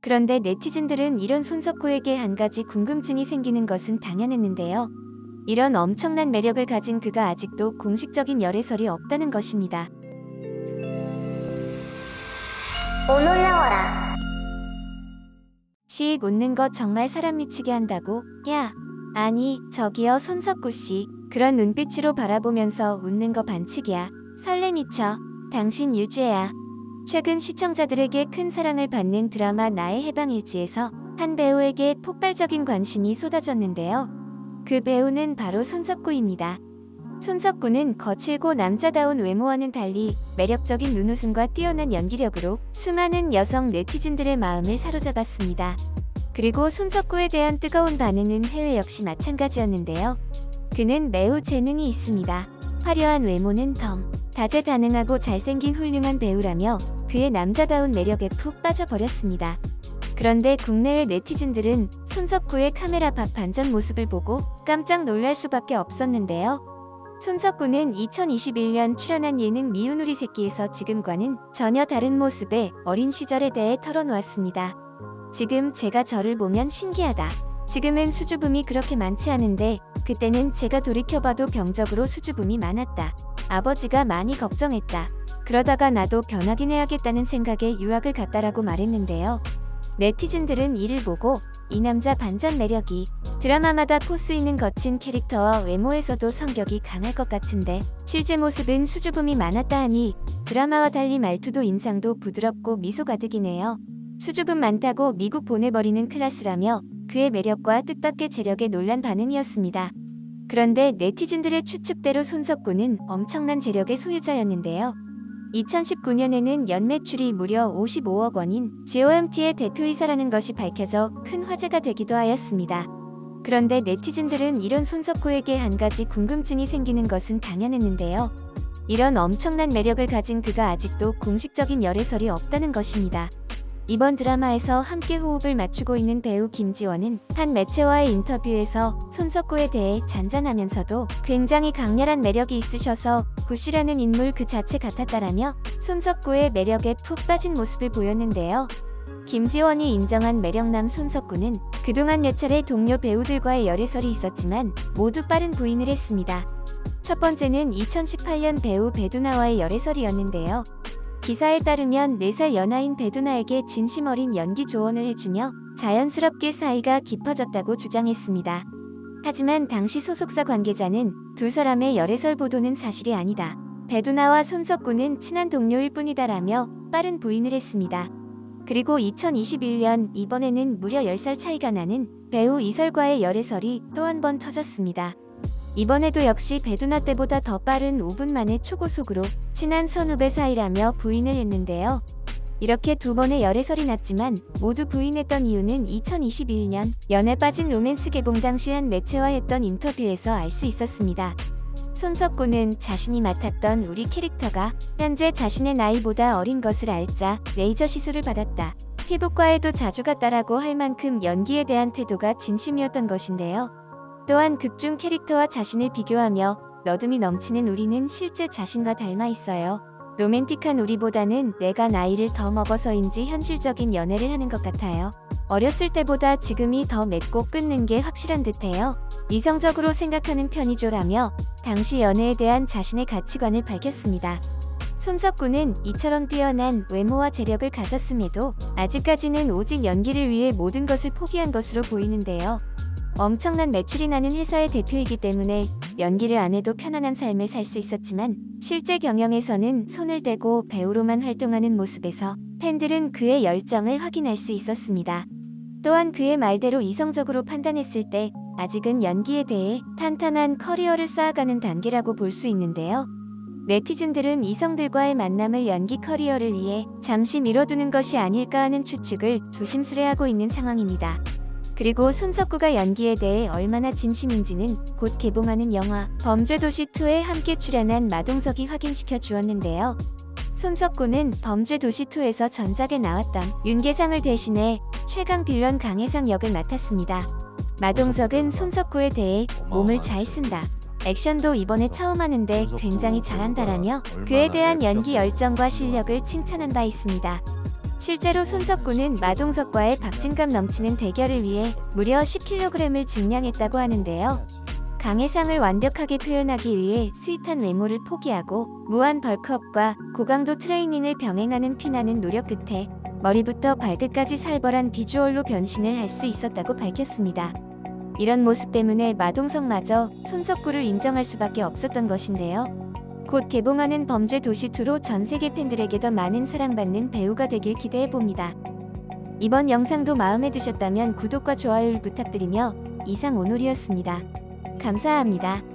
그런데 네티즌들은 이런 손석구에게 한 가지 궁금증이 생기는 것은 당연했는데요. 이런 엄청난 매력을 가진 그가 아직도 공식적인 열애설이 없다는 것입니다. 오 놀라워라. 씩 웃는 거 정말 사람 미치게 한다고? 야, 아니 저기요 손석구씨. 그런 눈빛으로 바라보면서 웃는 거 반칙이야. 설레 미쳐. 당신 유죄야. 최근 시청자들에게 큰 사랑을 받는 드라마 나의 해방일지에서 한 배우에게 폭발적인 관심이 쏟아졌는데요. 그 배우는 바로 손석구입니다. 손석구는 거칠고 남자다운 외모와는 달리 매력적인 눈웃음과 뛰어난 연기력으로 수많은 여성 네티즌들의 마음을 사로잡았습니다. 그리고 손석구에 대한 뜨거운 반응은 해외 역시 마찬가지였는데요. 그는 매우 재능이 있습니다. 화려한 외모는 덤, 다재다능하고 잘생긴 훌륭한 배우라며 그의 남자다운 매력에 푹 빠져버렸습니다. 그런데 국내외 네티즌들은 손석구의 카메라 밖 반전 모습을 보고 깜짝 놀랄 수밖에 없었는데요. 손석구는 2021년 출연한 예능 미운 우리 새끼에서 지금과는 전혀 다른 모습의 어린 시절에 대해 털어놓았습니다. 지금 제가 저를 보면 신기하다. 지금은 수줍음이 그렇게 많지 않은데 그때는 제가 돌이켜봐도 병적으로 수줍음이 많았다. 아버지가 많이 걱정했다. 그러다가 나도 변하긴 해야겠다는 생각에 유학을 갔다라고 말했는데요. 네티즌들은 이를 보고 이 남자 반전 매력이 드라마마다 포스 있는 거친 캐릭터와 외모에서도 성격이 강할 것 같은데 실제 모습은 수줍음이 많았다 하니 드라마와 달리 말투도 인상도 부드럽고 미소 가득이네요. 수줍음 많다고 미국 보내버리는 클래스라며 그의 매력과 뜻밖의 재력에 놀란 반응이었습니다. 그런데 네티즌들의 추측대로 손석구는 엄청난 재력의 소유자였는데요. 2019년에는 연매출이 무려 55억 원인 GOMT의 대표이사라는 것이 밝혀져 큰 화제가 되기도 하였습니다. 그런데 네티즌들은 이런 손석구에게 한 가지 궁금증이 생기는 것은 당연했는데요. 이런 엄청난 매력을 가진 그가 아직도 공식적인 열애설이 없다는 것입니다. 이번 드라마에서 함께 호흡을 맞추고 있는 배우 김지원은 한 매체와의 인터뷰에서 손석구에 대해 잔잔하면서도 굉장히 강렬한 매력이 있으셔서 구씨라는 인물 그 자체 같았다라며 손석구의 매력에 푹 빠진 모습을 보였는데요. 김지원이 인정한 매력남 손석구는 그동안 몇 차례 동료 배우들과의 열애설이 있었지만 모두 빠른 부인을 했습니다. 첫 번째는 2018년 배우 배두나와의 열애설이었는데요. 기사에 따르면 4살 연하인 배두나에게 진심 어린 연기 조언을 해주며 자연스럽게 사이가 깊어졌다고 주장했습니다. 하지만 당시 소속사 관계자는 두 사람의 열애설 보도는 사실이 아니다. 배두나와 손석구는 친한 동료일 뿐이다라며 빠른 부인을 했습니다. 그리고 2021년 이번에는 무려 10살 차이가 나는 배우 이설과의 열애설이 또 한 번 터졌습니다. 이번에도 역시 배두나 때보다 더 빠른 5분 만에 초고속으로 친한 선후배 사이라며 부인을 했는데요. 이렇게 두 번의 열애설이 났지만 모두 부인했던 이유는 2021년 연애 빠진 로맨스 개봉 당시 한 매체와 했던 인터뷰에서 알 수 있었습니다. 손석구는 자신이 맡았던 우리 캐릭터가 현재 자신의 나이보다 어린 것을 알자 레이저 시술을 받았다. 피부과에도 자주 갔다라고 할 만큼 연기에 대한 태도가 진심이었던 것인데요. 또한 극중 캐릭터와 자신을 비교하며 너듬이 넘치는 우리는 실제 자신과 닮아 있어요. 로맨틱한 우리보다는 내가 나이를 더 먹어서인지 현실적인 연애를 하는 것 같아요. 어렸을 때보다 지금이 더 맺고 끊는 게 확실한 듯해요. 이성적으로 생각하는 편이죠라며 당시 연애에 대한 자신의 가치관을 밝혔습니다. 손석구는 이처럼 뛰어난 외모와 재력을 가졌음에도 아직까지는 오직 연기를 위해 모든 것을 포기한 것으로 보이는데요. 엄청난 매출이 나는 회사의 대표이기 때문에 연기를 안 해도 편안한 삶을 살 수 있었지만 실제 경영에서는 손을 대고 배우로만 활동하는 모습에서 팬들은 그의 열정을 확인할 수 있었습니다. 또한 그의 말대로 이성적으로 판단했을 때 아직은 연기에 대해 탄탄한 커리어를 쌓아가는 단계라고 볼 수 있는데요. 네티즌들은 이성들과의 만남을 연기 커리어를 위해 잠시 미뤄두는 것이 아닐까 하는 추측을 조심스레하고 있는 상황입니다. 그리고 손석구가 연기에 대해 얼마나 진심인지는 곧 개봉하는 영화 범죄도시2에 함께 출연한 마동석이 확인시켜 주었는데요. 손석구는 범죄도시2에서 전작에 나왔던 윤계상을 대신해 최강 빌런 강혜상 역을 맡았습니다. 마동석은 손석구에 대해 몸을 잘 쓴다. 액션도 이번에 처음 하는데 굉장히 잘한다라며 그에 대한 연기 열정과 실력을 칭찬한 바 있습니다. 실제로 손석구는 마동석과의 박진감 넘치는 대결을 위해 무려 10kg을 증량했다고 하는데요. 강해상을 완벽하게 표현하기 위해 스윗한 외모를 포기하고 무한 벌크업과 고강도 트레이닝을 병행하는 피나는 노력 끝에 머리부터 발끝까지 살벌한 비주얼로 변신을 할 수 있었다고 밝혔습니다. 이런 모습 때문에 마동석마저 손석구를 인정할 수밖에 없었던 것인데요. 곧 개봉하는 범죄도시2로 전 세계 팬들에게 더 많은 사랑받는 배우가 되길 기대해봅니다. 이번 영상도 마음에 드셨다면 구독과 좋아요를 부탁드리며 이상 오늘이었습니다. 감사합니다.